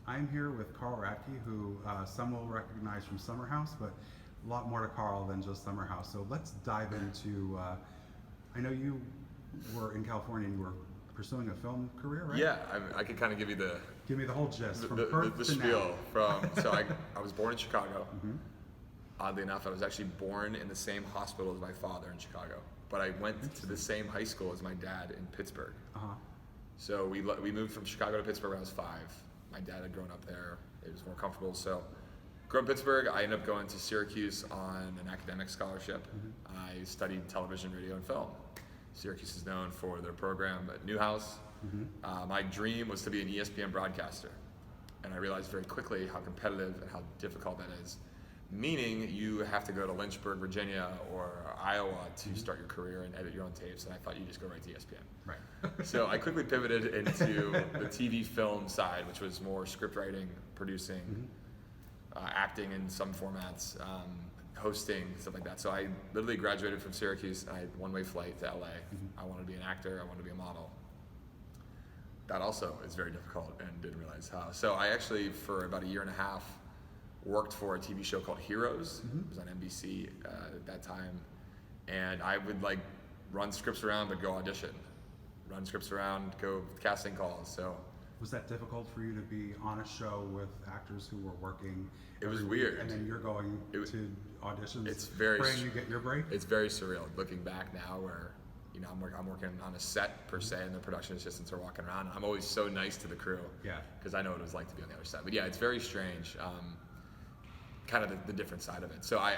I'm here with Carl Radke, who some will recognize from Summer House, but a lot more to Carl than just Summer House. So let's dive into. I know you were in California and you were pursuing a film career, right? Yeah, I could kind of give you the Give me the whole gist from birth the to spiel now. from. So I was born in Chicago. Oddly enough, I was actually born in the same hospital as my father in Chicago, but I went to the same high school as my dad in Pittsburgh. So we moved from Chicago to Pittsburgh when I was 5. My dad had grown up there. It was more comfortable. So grew up in Pittsburgh. I ended up going to Syracuse on an academic scholarship. I studied television, radio, and film. Syracuse is known for their program at Newhouse. My dream was to be an ESPN broadcaster. And I realized very quickly how competitive and how difficult that is. Meaning you have to go to Lynchburg, Virginia, or Iowa to start your career and edit your own tapes, and I thought you just go right to ESPN. Right. So I quickly pivoted into the TV film side, which was more script writing, producing, acting in some formats, hosting, stuff like that. So I literally graduated from Syracuse, and I had one-way flight to LA. I wanted to be an actor, I wanted to be a model. That also is very difficult and didn't realize how. So I actually, for about a year and a half, worked for a TV show called Heroes. It was on NBC at that time, and I would like run scripts around but go audition, run scripts around, go casting calls. So Was that difficult for you to be on a show with actors who were working? It was every week, weird. and then you're going to auditions. It's very praying you get your break. It's very surreal looking back now, where I'm working on a set per se, and the production assistants are walking around. I'm always so nice to the crew, because I know what it was like to be on the other side. But yeah, it's very strange. Kind of the different side of it. So I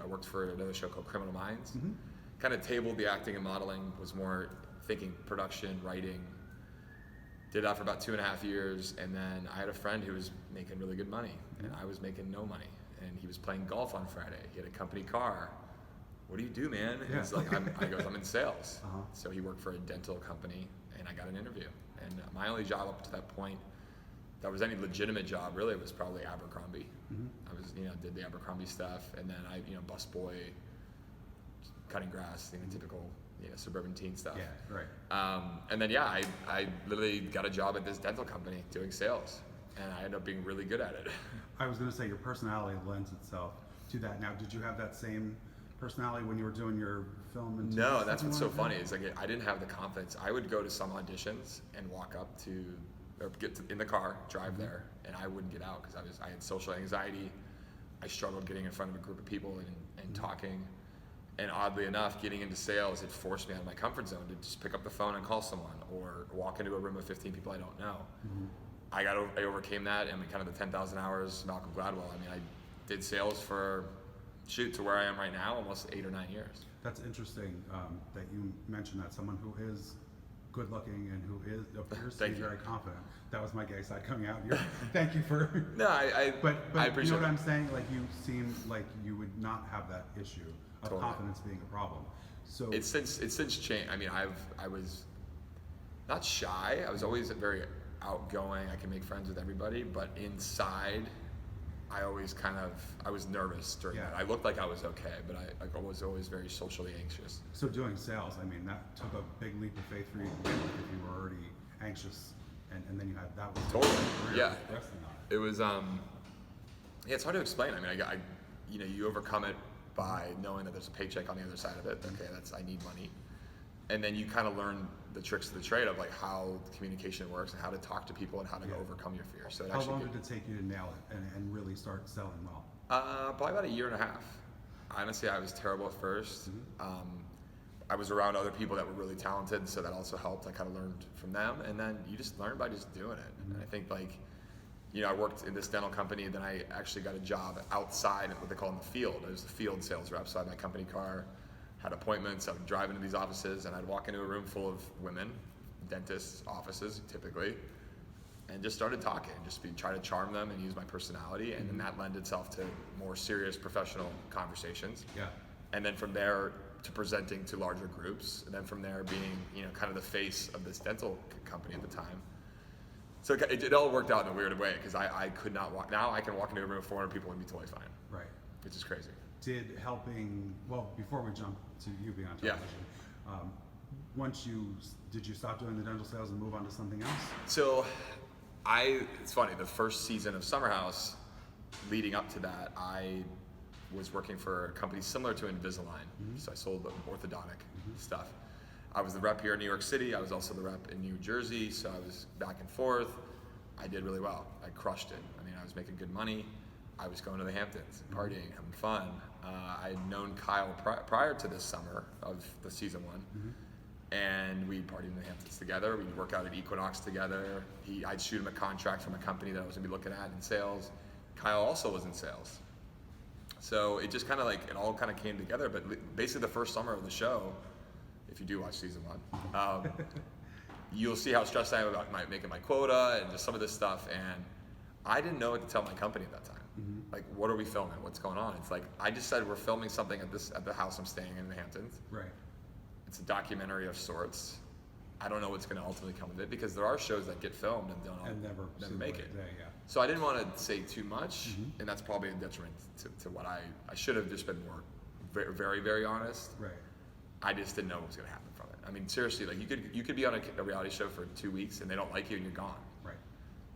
worked for another show called Criminal Minds. Kind of tabled the acting and modeling, was more thinking production, writing. Did that for about 2.5 years, and then I had a friend who was making really good money, and I was making no money. And he was playing golf on Friday. He had a company car. What do you do, man? And he's like, I'm in sales. So he worked for a dental company, and I got an interview. And my only job up to that point that was any legitimate job really was probably Abercrombie. I was, did the Abercrombie stuff, and then I, busboy, cutting grass, typical, suburban teen stuff. Yeah, right. And then I literally got a job at this dental company doing sales, and I ended up being really good at it. I was going to say your personality lends itself to that. Now, did you have that same personality when you were doing your film? And No, that's what's so funny. Is like I didn't have the confidence. I would go to some auditions and walk up to. Or in the car, drive there, and I wouldn't get out because I had social anxiety. I struggled getting in front of a group of people and talking. And oddly enough, getting into sales, it forced me out of my comfort zone to just pick up the phone and call someone, or walk into a room of 15 people I don't know. I overcame that, and kind of the 10,000 hours, Malcolm Gladwell. I did sales for to where I am right now, almost 8 or 9 years. That's interesting that you mentioned that someone who is good looking and who appears to be very confident. That was my gay side coming out. Thank you for. No, but I appreciate you know what it. I'm saying? Like, you seem like you would not have that issue of Totally. confidence being a problem. So it's since changed. I was not shy. I was always very outgoing. I can make friends with everybody, but inside, I was nervous during that. I looked like I was okay, but I was always very socially anxious. So doing sales, that took a big leap of faith for you to begin with, if you were already anxious, and then you had that was Totally. career resting on it. It was it's hard to explain. You overcome it by knowing that there's a paycheck on the other side of it. Okay, I need money. And then you kind of learn the tricks of the trade of like how communication works and how to talk to people and how to overcome your fear. So how long did it take you to nail it and really start selling well? Probably about 1.5 years. Honestly, I was terrible at first. I was around other people that were really talented, so that also helped. I kind of learned from them, and then you just learn by just doing it. And I think I worked in this dental company, and then I actually got a job outside, what they call in the field. I was the field sales rep, so I had my company car, had appointments. I would drive into these offices, and I'd walk into a room full of women, dentists' offices typically, and just started talking, try to charm them and use my personality, and then that lent itself to more serious professional conversations. And then from there to presenting to larger groups, and then from there being kind of the face of this dental company at the time. So it all worked out in a weird way, because I could not walk. Now I can walk into a room of 400 people and be totally fine. Right. Which is crazy. Before we jump to you being on television, Yeah. did you stop doing the dental sales and move on to something else? So It's funny, the first season of Summer House, leading up to that, I was working for a company similar to Invisalign. So I sold orthodontic stuff. I was the rep here in New York City. I was also the rep in New Jersey. So I was back and forth. I did really well. I crushed it. I mean, I was making good money. I was going to the Hamptons, partying, having fun. I had known Kyle prior to this summer of the season 1. And we partied in the Hamptons together. We'd work out at Equinox together. I'd shoot him a contract from a company that I was gonna be looking at in sales. Kyle also was in sales. So it just kind of it all kind of came together. But basically the first summer of the show, if you do watch season 1, you'll see how stressed I am about making my quota and just some of this stuff. And I didn't know what to tell my company at that time. Like, what are we filming? What's going on? It's like, I just said we're filming something at the house I'm staying in the Hamptons. Right. It's a documentary of sorts. I don't know what's going to ultimately come of it because there are shows that get filmed and never make it. Yeah. So I didn't want to say too much, and that's probably a detriment to what I should have just been more very, very, very honest. Right. I just didn't know what was going to happen from it. I mean, seriously, like you could be on a reality show for 2 weeks and they don't like you and you're gone. Right.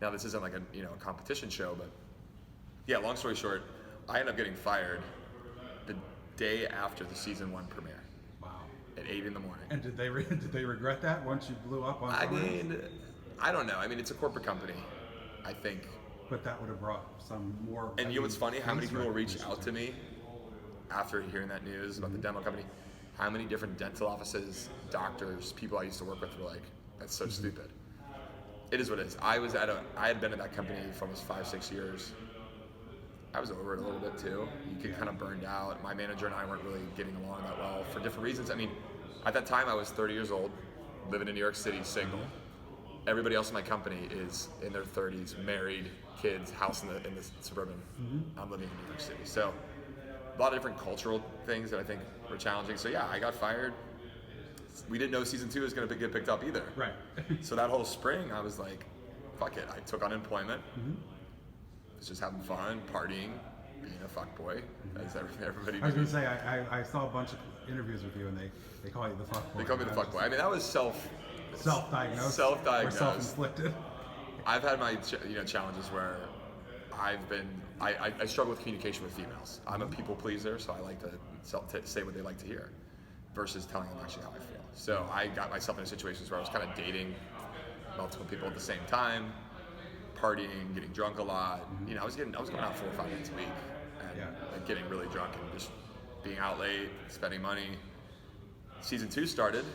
Now this isn't like a competition show, but yeah. Long story short, I ended up getting fired the day after the season 1 premiere. At 8 in the morning. And did they regret that once you blew up on I Summer House? mean, I don't know. I mean, it's a corporate company, I think. But that would have brought some more. And you know what's funny? How many people reach out to me after hearing that news about the demo company? How many different dental offices, doctors, people I used to work with were like, "That's so stupid." It is what it is. I had been at that company for almost 5-6 years. I was over it a little bit too. You get kind of burned out. My manager and I weren't really getting along that well for different reasons. I mean, at that time I was 30 years old, living in New York City, single. Everybody else in my company is in their 30s, married, kids, house in the suburban. I'm living in New York City. So a lot of different cultural things that I think were challenging. So yeah, I got fired. We didn't know season 2 was going to get picked up either. Right. So that whole spring I was like, fuck it. I took unemployment. Was just having fun, partying, being a fuckboy, as everybody I was going does. to say, I saw a bunch of interviews with you and they call you the fuckboy. They call me the fuckboy. I mean, that was self-diagnosed. Self-diagnosed. Or self-inflicted. I've had my challenges where I struggle with communication with females. I'm a people pleaser, so I like to say what they like to hear versus telling them actually how I feel. So I got myself in situations where I was kind of dating multiple people at the same time, partying, getting drunk a lot. I was going out 4 or 5 nights a week and getting really drunk and just being out late, spending money. Season 2 started.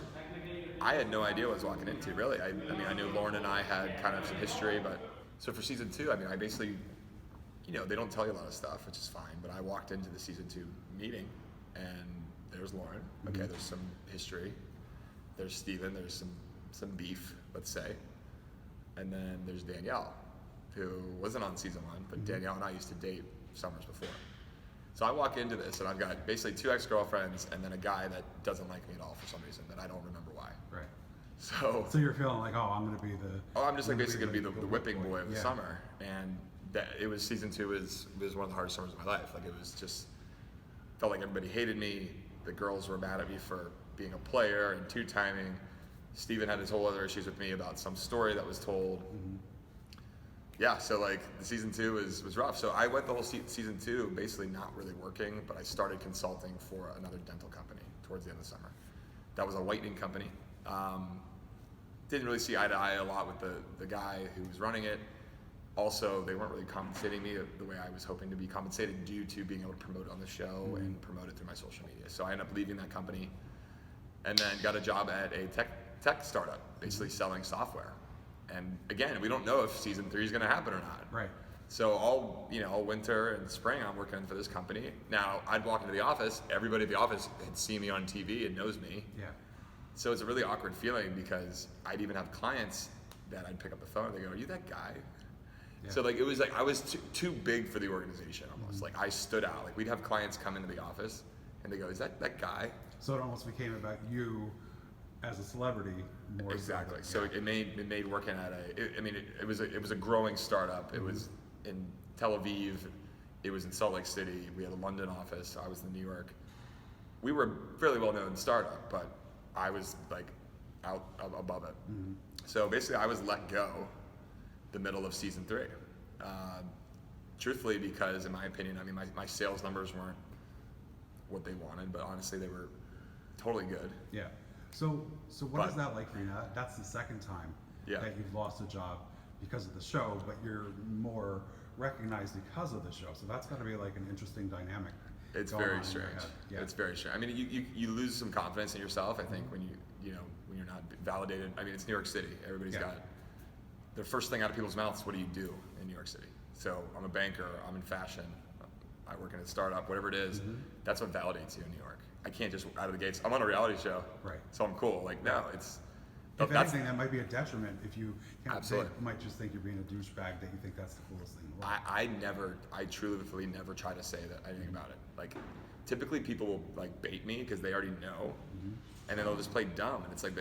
I had no idea what I was walking into, really. I mean, I knew Lauren and I had kind of some history, but so for season 2, I mean, I basically, they don't tell you a lot of stuff, which is fine, but I walked into the season 2 meeting and there's Lauren. Okay, there's some history. There's Steven, there's some beef, let's say. And then there's Danielle, who wasn't on season 1, but Danielle and I used to date summers before. So I walk into this and I've got basically 2 ex-girlfriends and then a guy that doesn't like me at all for some reason that I don't remember why. Right. So you're feeling like, I'm going to be the... Oh, I'm just basically going to be the whipping boy of the summer. And season 2 was one of the hardest summers of my life. Like, it was just, felt like everybody hated me. The girls were mad at me for being a player and 2-timing. Steven had his whole other issues with me about some story that was told. Yeah, so like the season 2 was rough. So I went the whole season 2 basically not really working, but I started consulting for another dental company towards the end of the summer. That was a whitening company. Didn't really see eye to eye a lot with the guy who was running it. Also, they weren't really compensating me the way I was hoping to be compensated due to being able to promote it on the show and promote it through my social media. So I ended up leaving that company and then got a job at a tech startup, basically selling software. And again, we don't know if season 3 is going to happen or not. Right. So all winter and spring, I'm working for this company. Now, I'd walk into the office. Everybody at the office had seen me on TV and knows me. Yeah. So it's a really awkward feeling because I'd even have clients that I'd pick up the phone and they go, "Are you that guy?" Yeah. So like it was like I was too big for the organization almost. Like I stood out. Like we'd have clients come into the office and they go, "Is that guy?" So it almost became about you as a celebrity more. Exactly. So it made working at it was a growing startup. It was in Tel Aviv. It was in Salt Lake City. We had a London office. I was in New York. We were a fairly well-known startup, but I was like out above it. So basically I was let go the middle of season 3. Truthfully, because in my opinion, I mean, my sales numbers weren't what they wanted, but honestly, they were totally good. Yeah. So what is that like for you now? That's the second time that you've lost a job because of the show, but you're more recognized because of the show. So that's got to be like an interesting dynamic. It's very strange. Yeah. It's very strange. I mean, you lose some confidence in yourself, I think, when when you're not validated. I mean, it's New York City. Everybody's got the first thing out of people's mouths. What do you do in New York City? So I'm a banker. I'm in fashion. I work in a startup. Whatever it is, that's what validates you in New York. I can't just out of the gates. I'm on a reality show, right? So I'm cool. Like no, it's. If anything, that might be a detriment if you absolutely might just think you're being a douchebag, that you think that's the coolest thing in the world. I truly never try to say that anything about it. Like, typically people will like bait me because they already know, and then they'll just play dumb, and it's like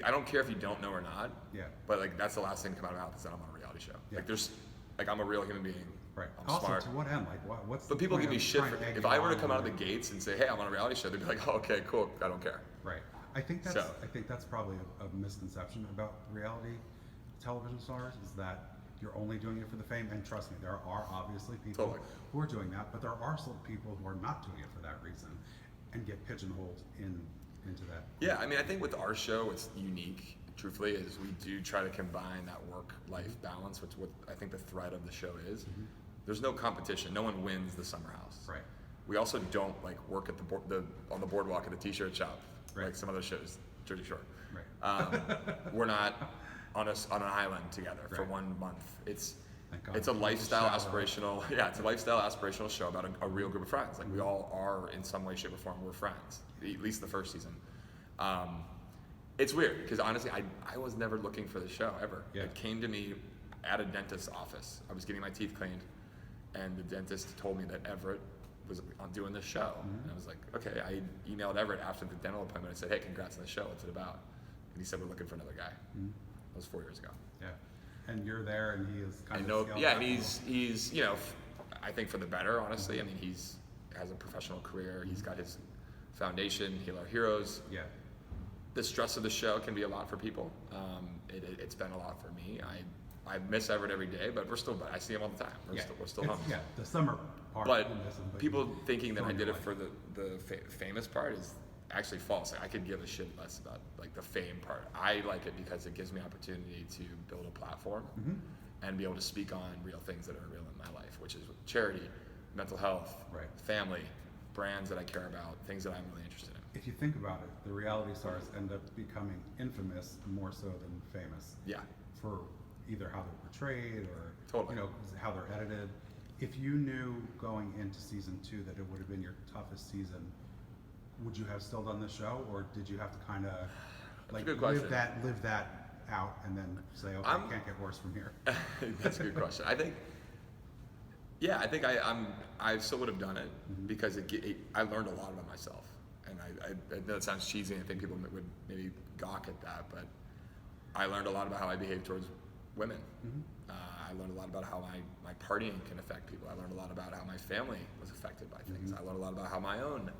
I don't care if you don't know or not. Yeah. But like that's the last thing to come out of my mouth is that I'm on a reality show. Yeah. Like I'm a real human being. Right. I'm also, smart. to what end? Like what's? But people give me shit for if I were to come out of the gates and say, "Hey, I'm on a reality show," they'd be like, "Oh, okay, cool. I don't care." Right. I think that's probably a misconception about reality television stars, is that you're only doing it for the fame. And trust me, there are obviously people who are doing that, but there are still people who are not doing it for that reason and get pigeonholed into that. Yeah, I mean, I think with our show, what's unique, truthfully, is we do try to combine that work-life balance, which what I think the thread of the show is. There's no competition. No one wins the summer house. Right. We also don't like work at on the boardwalk at the t-shirt shop. Right. Like some other shows, Jersey Shore. Right. We're not on an island together for 1 month. It's a lifestyle aspirational. Yeah, it's a lifestyle aspirational show about a real group of friends. Like we all are in some way, shape, or form. We're friends. At least the first season. It's weird because honestly, I was never looking for the show ever. Yeah. It came to me at a dentist's office. I was getting my teeth cleaned, and the dentist told me that Everett was on doing this show, and I was like, okay. I emailed Everett after the dental appointment and said, hey, congrats on the show. What's it about? And he said, we're looking for another guy. That was 4 years ago. Yeah, and you're there, and he is kind of. scaled Yeah, back. and he's I think for the better, honestly. I mean, has a professional career. He's got his foundation, Heal Our Heroes. Yeah. The stress of the show can be a lot for people. It's been a lot for me. I miss Everett every day, but I see him all the time. We're still home. Yeah, the summer part. But people thinking that I did it for the famous part is actually false. Like, I could give a shit less about like the fame part. I like it because it gives me opportunity to build a platform and be able to speak on real things that are real in my life, which is charity, mental health, family, brands that I care about, things that I'm really interested in. If you think about it, the reality stars end up becoming infamous more so than famous. Yeah. For either how they're portrayed or how they're edited. If you knew going into season 2 that it would have been your toughest season, would you have still done the show, or did you have to kind of like live that out and then say, okay, it can't get worse from here? That's a good question. I think I still would have done it because I learned a lot about myself, and I know it sounds cheesy, and I think people would maybe gawk at that, but I learned a lot about how I behave towards women. I learned a lot about how my partying can affect people. I learned a lot about how my family was affected by things. I learned a lot about how my own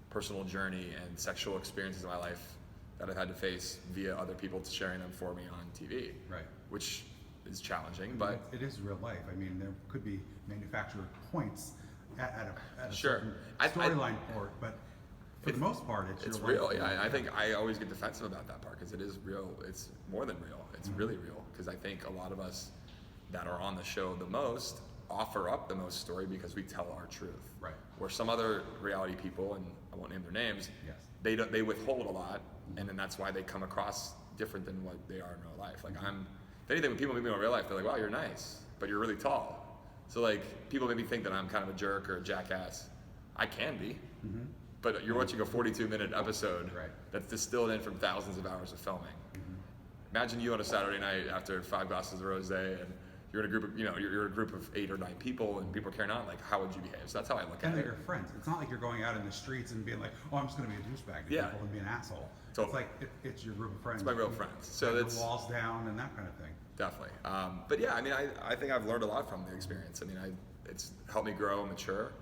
personal journey and sexual experiences in my life that I've had to face via other people sharing them for me on TV. Right. Which is challenging, but it is real life. I mean, there could be manufactured points at a sure certain storyline port, but for the most part, it's real. Yeah, I think I always get defensive about that part because it is real. It's more than real. It's really real, because I think a lot of us that are on the show the most offer up the most story because we tell our truth. Right. Where some other reality people, and I won't name their names, they withhold a lot, and then that's why they come across different than what they are in real life. Like if anything, when people meet me in real life, they're like, wow, you're nice, but you're really tall. So like people maybe think that I'm kind of a jerk or a jackass. I can be. But you're watching a 42-minute episode that's distilled in from thousands of hours of filming. Imagine you on a Saturday night after 5 glasses of rosé, and you're in a group of you're a group of 8 or 9 people, and people are carrying on. Like, how would you behave? So that's how I look at it. And they're your friends. It's not like you're going out in the streets and being like, oh, I'm just going to be a douchebag to people and be an asshole. Totally. It's like it's your group of friends. It's my real friends. So that's the walls down and that kind of thing. Definitely. But yeah, I mean, I think I've learned a lot from the experience. I mean, it's helped me grow and mature.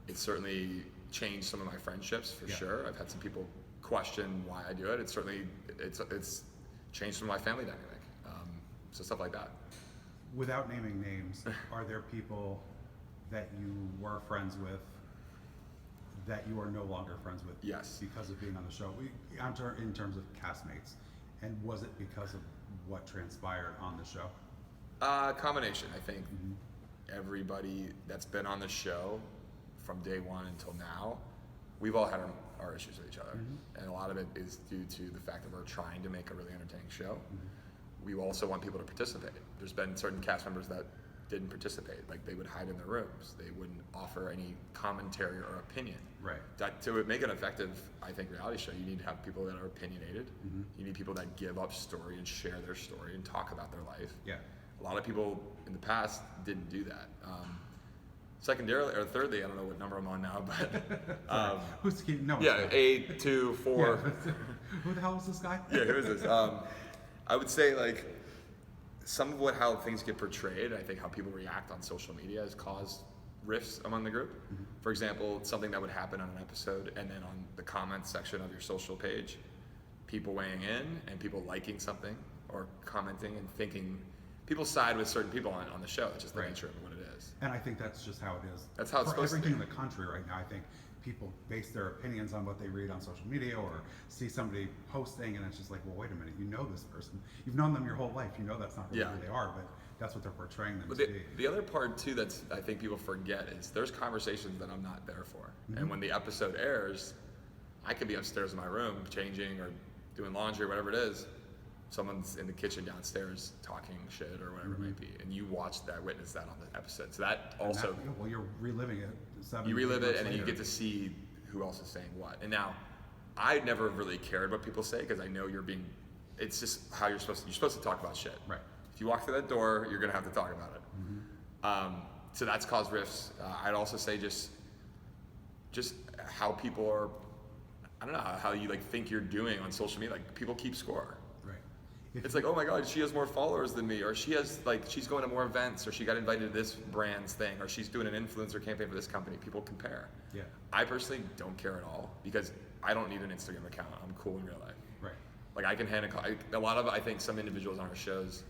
It's certainly changed some of my friendships for sure. I've had some people question why I do it. It's certainly it's changed some of my family dynamic. So stuff like that. Without naming names, are there people that you were friends with that you are no longer friends with? Yes. Because of being on the show? In terms of castmates. And was it because of what transpired on the show? Combination. I think everybody that's been on the show from day one until now, we've all had our issues with each other. And a lot of it is due to the fact that we're trying to make a really entertaining show. We also want people to participate. There's been certain cast members that didn't participate. Like, they would hide in their rooms. They wouldn't offer any commentary or opinion. Right. To make an effective, I think, reality show, you need to have people that are opinionated. You need people that give up story and share their story and talk about their life. Yeah. A lot of people in the past didn't do that. Secondarily, or thirdly, I don't know what number I'm on now, but Who's keeping? No. yeah, 8, 2, 4. Yeah. Who the hell is this guy? Yeah, who is this? I would say, like, some of how things get portrayed, I think how people react on social media has caused rifts among the group. For example, something that would happen on an episode, and then on the comments section of your social page, people weighing in and people liking something or commenting and thinking, people side with certain people on the show. It's just the nature of what it is. And I think that's just how it is. That's how it's supposed to be. For everything in the country right now, I think people base their opinions on what they read on social media or see somebody posting, and it's just like, well, wait a minute, you know this person. You've known them your whole life. You know that's not really who they are, but that's what they're portraying them to be. The other part, too, that's I think people forget is there's conversations that I'm not there for. And when the episode airs, I could be upstairs in my room changing or doing laundry or whatever it is. Someone's in the kitchen downstairs talking shit or whatever it might be, and you witness that on the episode. So that also, well, you're reliving it. You relive it, and then you get to see who else is saying what. And now, I never really cared what people say because I know it's just how you're supposed to talk about shit. Right. If you walk through that door, you're gonna have to talk about it. So that's caused rifts. I'd also say just how people are. I don't know how you think you're doing on social media. Like, people keep score. It's like, oh my God, she has more followers than me, or she's going to more events, or she got invited to this brand's thing, or she's doing an influencer campaign for this company. People compare. Yeah. I personally don't care at all because I don't need an Instagram account. I'm cool in real life. Right. Like, I can hand a lot of, I think, some individuals on our shows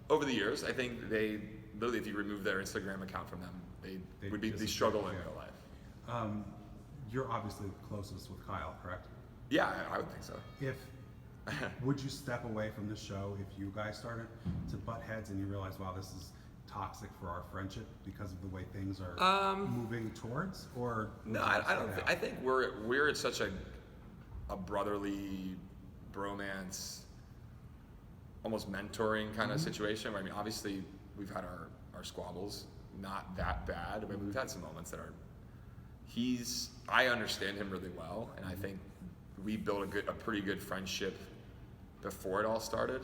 over the years, I think they literally, if you remove their Instagram account from them, they struggle in real life. You're obviously closest with Kyle, correct? Yeah, I would think so. Would you step away from the show if you guys started to butt heads and you realize, wow, this is toxic for our friendship because of the way things are moving towards? Or no, I don't. I think we're at such a brotherly bromance, almost mentoring kind of situation. Where, I mean, obviously we've had our squabbles, not that bad. I mean, we've had some moments that are. I understand him really well, and I think we built a pretty good friendship before it all started.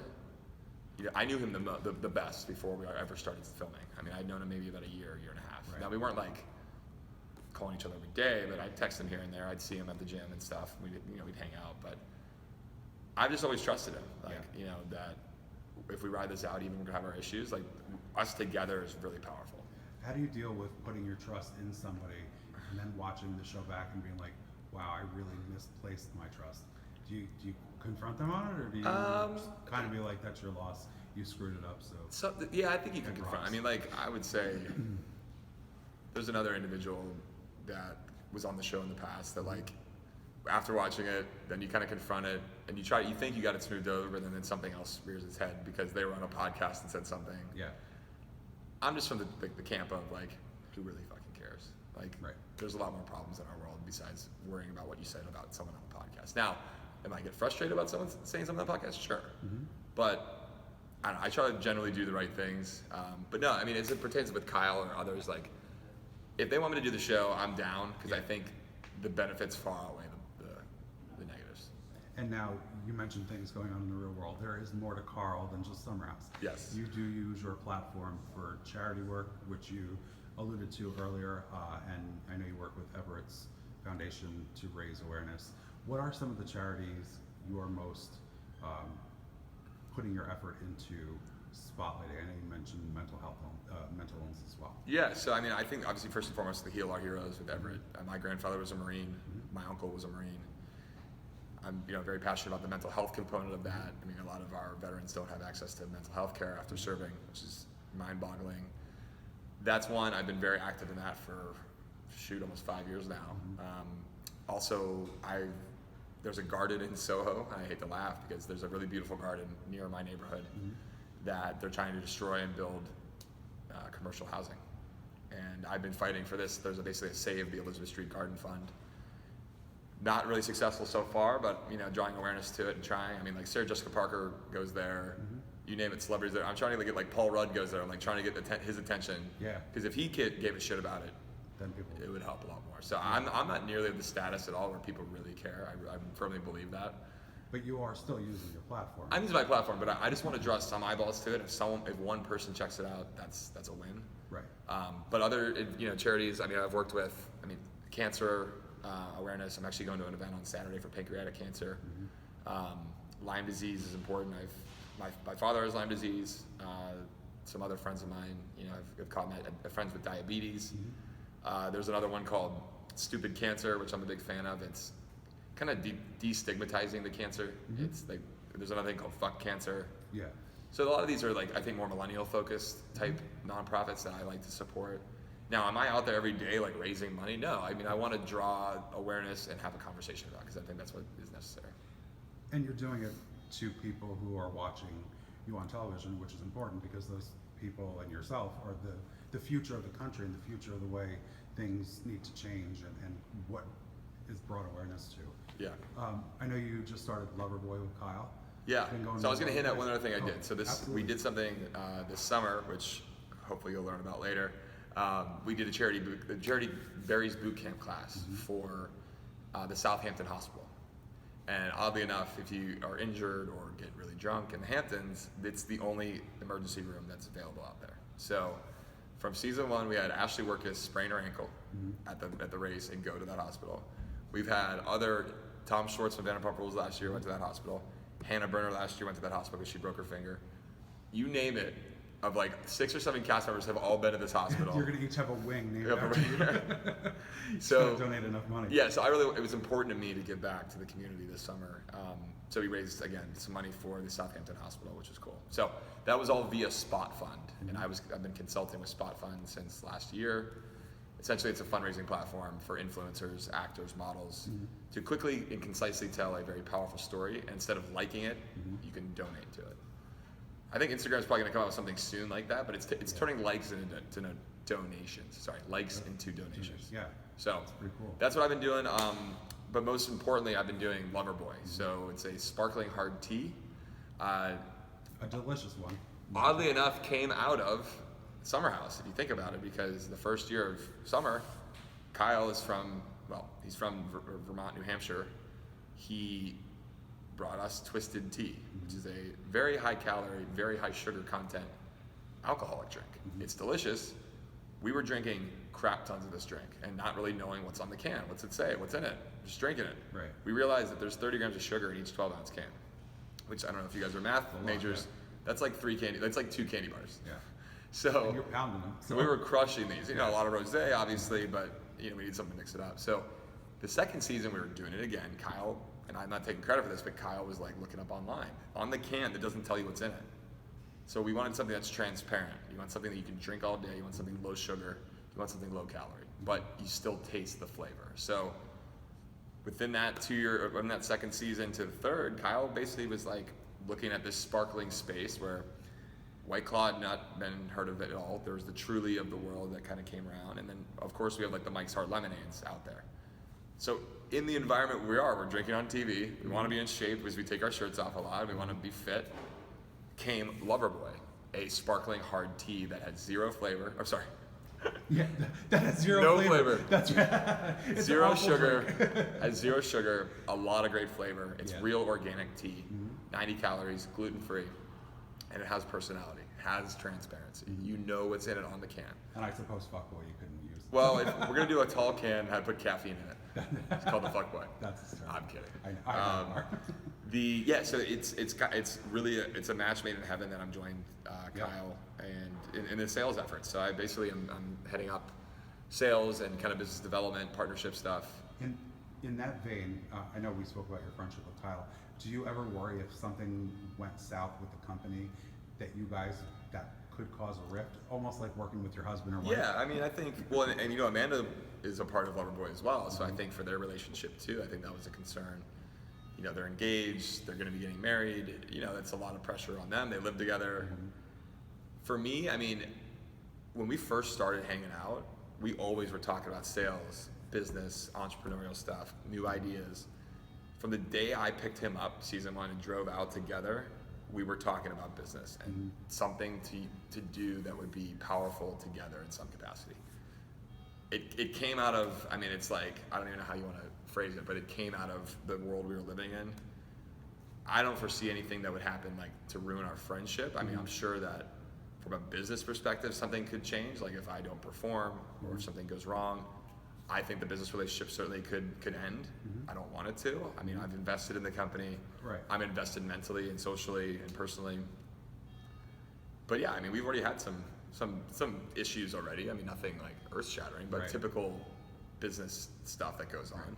I knew him the best before we ever started filming. I mean, I'd known him maybe about a year and a half. Right. Now, we weren't like calling each other every day, but I'd text him here and there. I'd see him at the gym and stuff. We'd hang out, but I've just always trusted him. That if we ride this out, even if we have our issues, like, us together is really powerful. How do you deal with putting your trust in somebody and then watching the show back and being like, wow, I really misplaced my trust? Do you confront them on it, or do you kind of be like, that's your loss, you screwed it up? So yeah, I think you can confront. I mean, like, I would say there's another individual that was on the show in the past that, like, after watching it, then you kind of confront it and you think you got it smoothed over, and then something else rears its head because they were on a podcast and said something. Yeah. I'm just from the camp of, like, who really fucking cares? Like, there's a lot more problems in our world besides worrying about what you said about someone on the podcast. Now, am I get frustrated about someone saying something on the podcast? Sure. But I don't know, I try to generally do the right things. But no, I mean, as it pertains with Kyle or others, like, if they want me to do the show, I'm down because I think the benefits far outweigh the negatives. And now, you mentioned things going on in the real world. There is more to Carl than just Summer House. Yes. You do use your platform for charity work, which you alluded to earlier, and I know you work with Everett's Foundation to raise awareness. What are some of the charities you are most putting your effort into spotlighting? I know you mentioned mental illness as well. Yeah, so I mean, I think obviously first and foremost the Heal Our Heroes with Everett. My grandfather was a Marine. My uncle was a Marine. I'm very passionate about the mental health component of that. I mean, a lot of our veterans don't have access to mental health care after serving, which is mind-boggling. That's one. I've been very active in that for almost 5 years now. Also, there's a garden in Soho, and I hate to laugh because there's a really beautiful garden near my neighborhood that they're trying to destroy and build commercial housing. And I've been fighting for this. There's basically a Save the Elizabeth Street Garden Fund. Not really successful so far, but drawing awareness to it and trying. I mean, like Sarah Jessica Parker goes there. You name it, celebrities there. I'm trying to get like Paul Rudd goes there. I'm like trying to get his attention. Yeah. Because if he gave a shit about it, then it would help a lot more. So I'm not nearly at the status at all where people really care. I firmly believe that. But you are still using your platform. I'm using my platform, but I just want to draw some eyeballs to it. If one person checks it out, that's a win. Right. But other charities. I mean, I've worked with cancer awareness. I'm actually going to an event on Saturday for pancreatic cancer. Lyme disease is important. My father has Lyme disease. Some other friends of mine, I've caught friends with diabetes. There's another one called Stupid Cancer, which I'm a big fan of. It's kind of destigmatizing the cancer. It's like there's another thing called Fuck Cancer. Yeah. So a lot of these are I think more millennial focused type nonprofits that I like to support. Now, am I out there every day raising money? No. I mean, I want to draw awareness and have a conversation about it because I think that's what is necessary. And you're doing it to people who are watching you on television, which is important because those people and yourself are the future of the country and the future of the way things need to change and what is brought awareness to. Yeah. I know you just started Loverboy with Kyle. Yeah. So I was going to hint at one other thing I did. So absolutely. We did something this summer, which hopefully you'll learn about later. We did a charity Berries boot camp class for the Southampton Hospital. And oddly enough, if you are injured or get really drunk in the Hamptons, it's the only emergency room that's available out there. So from season 1, we had Ashley Workus sprain her ankle at the race and go to that hospital. We've had Tom Schwartz from Vanderpump Rules last year went to that hospital. Hannah Berner last year went to that hospital because she broke her finger. You name it, of 6 or 7 cast members have all been to this hospital. You're going to each have a wing named after you. So donate enough money. Yeah, so it was important to me to give back to the community this summer. So we raised, again, some money for the Southampton Hospital, which was cool. So that was all via Spot Fund. And I've been consulting with Spot Fund since last year. Essentially, it's a fundraising platform for influencers, actors, models, to quickly and concisely tell a very powerful story. And instead of liking it, you can donate to it. I think Instagram's probably going to come out with something soon like that, but it's turning likes into donations. Sorry, likes into donations. Yeah. So that's pretty cool. That's what I've been doing. But most importantly, I've been doing Loverboy. So it's a sparkling hard tea. A delicious one. Oddly enough, came out of Summer House, if you think about it, because the first year of summer, Kyle is he's from Vermont, New Hampshire. He brought us Twisted Tea, which is a very high calorie, very high sugar content alcoholic drink. It's delicious. We were drinking crap tons of this drink and not really knowing what's on the can. What's it say? What's in it? Just drinking it. Right. We realized that there's 30 grams of sugar in each 12-ounce can, which I don't know if you guys are math majors. Yeah. That's like 2 candy bars. Yeah. So and you're pounding them. So we were crushing these. A lot of rosé, obviously, but we need something to mix it up. So the second season, we were doing it again. Kyle, and I'm not taking credit for this, but Kyle was looking up online on the can that doesn't tell you what's in it. So we wanted something that's transparent. You want something that you can drink all day. You want something low sugar. You want something low calorie, but you still taste the flavor. So within that second season to the third, Kyle basically was looking at this sparkling space where White Claw had not been heard of it at all. There was the Truly of the world that kind of came around. And then, of course, we have the Mike's Hard Lemonades out there. So in the environment we're drinking on TV. We want to be in shape because we take our shirts off a lot. We want to be fit. Came Loverboy, a sparkling hard tea that had zero flavor. I'm sorry. Yeah, that has zero no flavor. That's right. Zero sugar. Has zero sugar. A lot of great flavor. It's real organic tea. 90 calories, gluten-free. And it has personality, has transparency. You know what's in it on the can. And I suppose Fuckboy you couldn't use. Well, if we're gonna do a tall can, I'd put caffeine in it. It's called the Fuckboy. That's I'm kidding. I know. So it's really a match made in heaven that I'm joined Kyle and in the sales efforts. So I basically I'm heading up sales and kind of business development, partnership stuff. In that vein, I know we spoke about your friendship with Kyle. Do you ever worry if something went south with the company that could cause a rift, almost like working with your husband or wife? Yeah, I mean, I think, well, and you know, Amanda is a part of Loverboy as well, so I think for their relationship too, I think that was a concern. You know, they're engaged, they're going to be getting married, you know, that's a lot of pressure on them. They live together. For me, I mean, when we first started hanging out, we always were talking about sales, business, entrepreneurial stuff, new ideas. From the day I picked him up, season 1, and drove out together, we were talking about business and something to do that would be powerful together in some capacity. It came out of, I mean, it's like, I don't even know how you want to phrase it, but it came out of the world we were living in. I don't foresee anything that would happen like to ruin our friendship. I mean, I'm sure that from a business perspective, something could change, like if I don't perform or if something goes wrong. I think the business relationship certainly could end. I don't want it to. I mean, I've invested in the company. Right. I'm invested mentally and socially and personally. But yeah, I mean, we've already had some issues already. I mean, nothing like earth-shattering, but typical business stuff that goes on.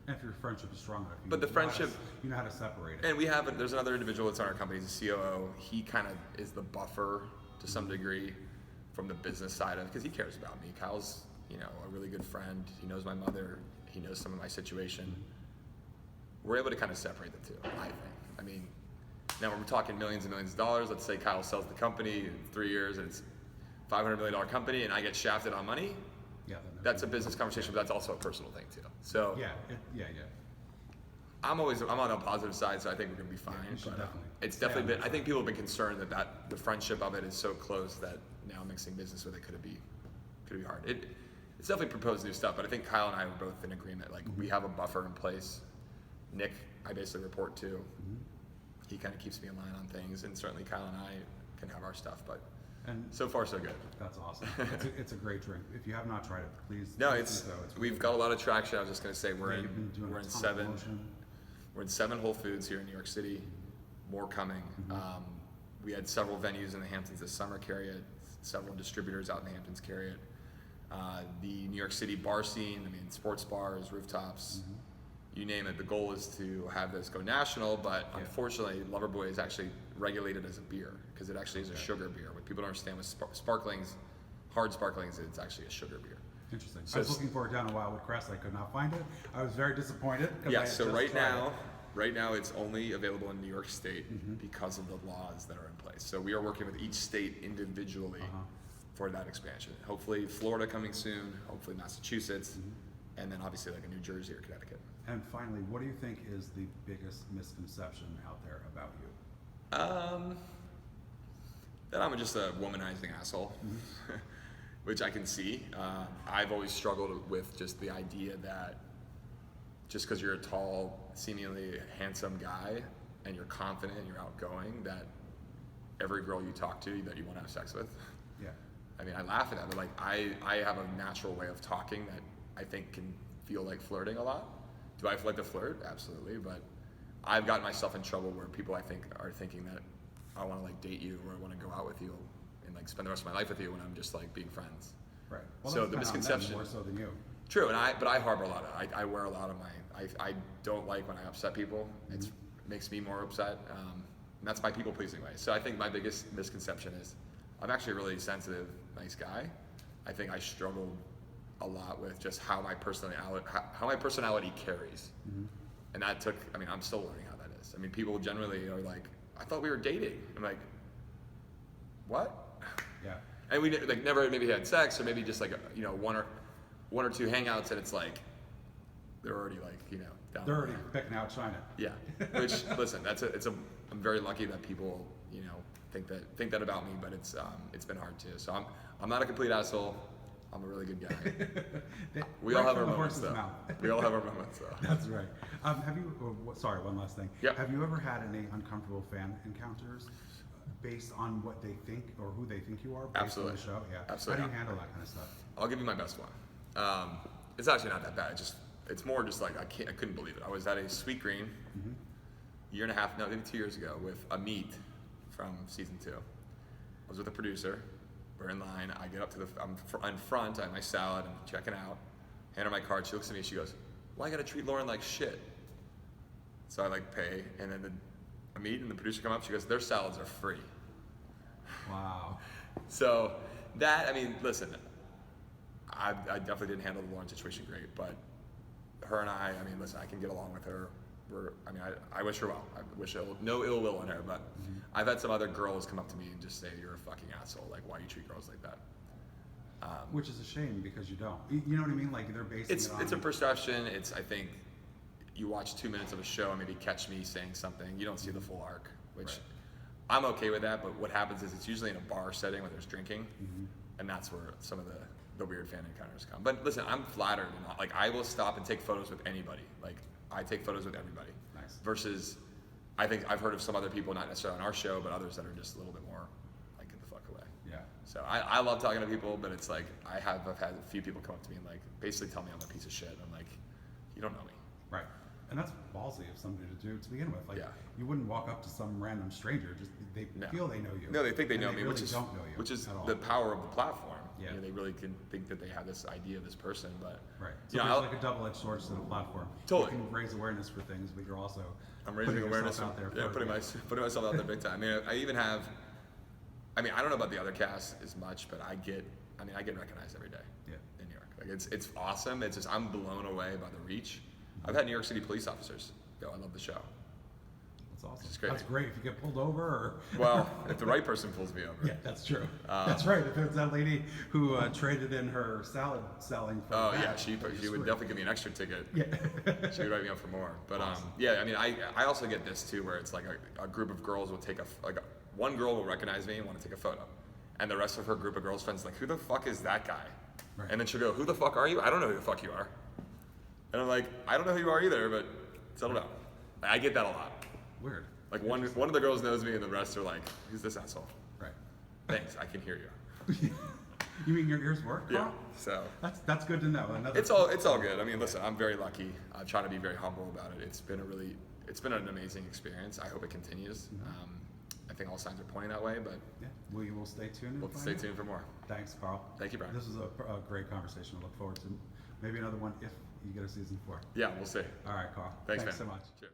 And if your friendship is strong enough, But the friendship, you know how to separate it. and we have, there's another individual that's on our company, he's a COO. He kind of is the buffer to some degree from the business side of, because he cares about me. Kyle's, you know, a really good friend. He knows my mother. He knows some of my situation. We're able to kind of separate the two, I think. I mean, now when we're talking millions and millions of dollars, let's say Kyle sells the company in 3 years and it's a $500 million company and I get shafted on money. Yeah, That's a business conversation, but that's also a personal thing too. So I'm on the positive side, so I think we're gonna be fine. But it's definitely been, I think people have been concerned that the friendship of it is so close that now mixing business with it could be hard. It's definitely proposed new stuff, but I think Kyle and I are both in agreement. Like we have a buffer in place. Nick, I basically report to. He kind of keeps me in line on things, and certainly Kyle and I can have our stuff, but so far so good. That's awesome. It's a great drink. If you have not tried it, please. No, we've we've got a lot of traction. I was just gonna say we're we're in 7 Whole Foods here in New York City. More coming. We had several venues in the Hamptons this summer carry it. Several distributors out in the Hamptons carry it. The New York City bar scene, I mean, sports bars, rooftops, you name it. The goal is to have this go national, but unfortunately, Loverboy is actually regulated as a beer because it actually is a sugar beer. What people don't understand with sparklings, hard sparklings, it's actually a sugar beer. Interesting. So I was looking for it down in Wildwood Crest. I could not find it. I was very disappointed. Yeah, so right now it's only available in New York State because of the laws that are in place. So we are working with each state individually for that expansion. Hopefully Florida coming soon, hopefully Massachusetts, and then obviously like a New Jersey or Connecticut. And finally, what do you think is the biggest misconception out there about you? That I'm just a womanizing asshole, which I can see. I've always struggled with just the idea that just because you're a tall, seemingly handsome guy and you're confident and you're outgoing, that every girl you talk to that you want to have sex with. Yeah. I mean, I laugh at that, but like I have a natural way of talking that I think can feel like flirting a lot. Do I feel like to flirt? Absolutely, but I've gotten myself in trouble where people I think are thinking that I want to like date you or I want to go out with you and like spend the rest of my life with you when I'm just like being friends. Right. Well, so the misconception, more so than you. True, but I harbor a lot of. I wear a lot of I don't like when I upset people. It makes me more upset. And that's my people pleasing way. So I think my biggest misconception is I'm actually a really sensitive, nice guy. I think I struggled a lot with just how my personality carries, and that took. I mean, I'm still learning how that is. I mean, people generally are like, I thought we were dating. I'm like, what? Yeah. And we like never maybe had sex or maybe just like one or two hangouts, and it's like they're already like down. They're already picking out China. Yeah. Which listen, I'm very lucky that people think that about me, but it's been hard too. So I'm not a complete asshole. I'm a really good guy. We all have our moments though. We all have our moments though. That's right. Have you? Sorry, one last thing. Yep. Have you ever had any uncomfortable fan encounters based on what they think or who they think you are? Based Absolutely. On the show? Yeah. Absolutely. How do you handle that kind of stuff? I'll give you my best one. It's actually not that bad. It's more just like I couldn't believe it. I was at a Sweet Green, maybe 2 years ago with Amit from season 2. I was with a producer. We're in line. I get up to I'm in front. I have my salad. I'm checking out. Hand her my card. She looks at me. She goes, "Well, I gotta treat Lauren like shit." So I like pay, and then Amit and the producer come up. She goes, "Their salads are free." Wow. So that, I mean, listen, I definitely didn't handle the Lauren situation great, but her and I mean, listen, I can get along with her. I wish her well. I wish no ill will on her, but I've had some other girls come up to me and just say, "You're a fucking asshole. Like, why do you treat girls like that?" Which is a shame because you don't. You know what I mean? Like they're basing it on. It's a perception. I think you watch 2 minutes of a show and maybe catch me saying something. You don't see the full arc, which Right. I'm okay with that. But what happens is it's usually in a bar setting where there's drinking, and that's where some of the weird fan encounters come. But listen, I'm flattered. And like I will stop and take photos with anybody. Like I take photos with everybody. Nice. Versus, I think I've heard of some other people, not necessarily on our show, but others that are just a little bit more like get the fuck away. Yeah. So I love talking to people, but it's like I've had a few people come up to me and like basically tell me I'm a piece of shit. I'm like, you don't know me. Right. And that's ballsy of somebody to do to begin with. Like Yeah. you wouldn't walk up to some random stranger. Just they No. feel they know you. No, they think they and know me, really which is don't know you which is at all. the power of the platform. Yeah. You know, they really can think that they have this idea of this person, but Right. you So know, there's like a double-edged sword to the platform. Totally. You can raise awareness for things, but you're also I'm raising putting awareness yourself out there. yeah, for putting myself out there big time. I mean, I even have. I mean, I don't know about the other cast as much, but I get recognized every day. Yeah. In New York, like it's awesome. It's just I'm blown away by the reach. I've had New York City police officers go, "I love the show." That's awesome. It's great. That's great if you get pulled over or. Well, if the right person pulls me over. Yeah, that's true. That's right. If it was that lady who traded in her salad selling for Oh that, yeah, she would definitely give me an extra ticket. Yeah. She would write me up for more. But Awesome. yeah, I mean, I also get this too, where it's like a group of girls will take one girl will recognize me and want to take a photo, and the rest of her group of girls friends like, who the fuck is that guy? Right. And then she'll go, who the fuck are you? I don't know who the fuck you are. And I'm like, I don't know who you are either, but settle down. I get that a lot. Weird. Like one of the girls knows me, and the rest are like, who's this asshole? Right. Thanks, I can hear you. You mean your ears work? Yeah. Carl? So. That's good to know. It's all good. I mean, listen, I'm very lucky. I'm trying to be very humble about it. It's been an amazing experience. I hope it continues. I think all signs are pointing that way, but Yeah, we will stay tuned. and we'll find stay out. tuned for more. Thanks, Carl. Thank you, Brian. This was a great conversation. I look forward to maybe another one if you get a season 4. Yeah, we'll see. All right, Carl. Thanks man. so much. Cheers.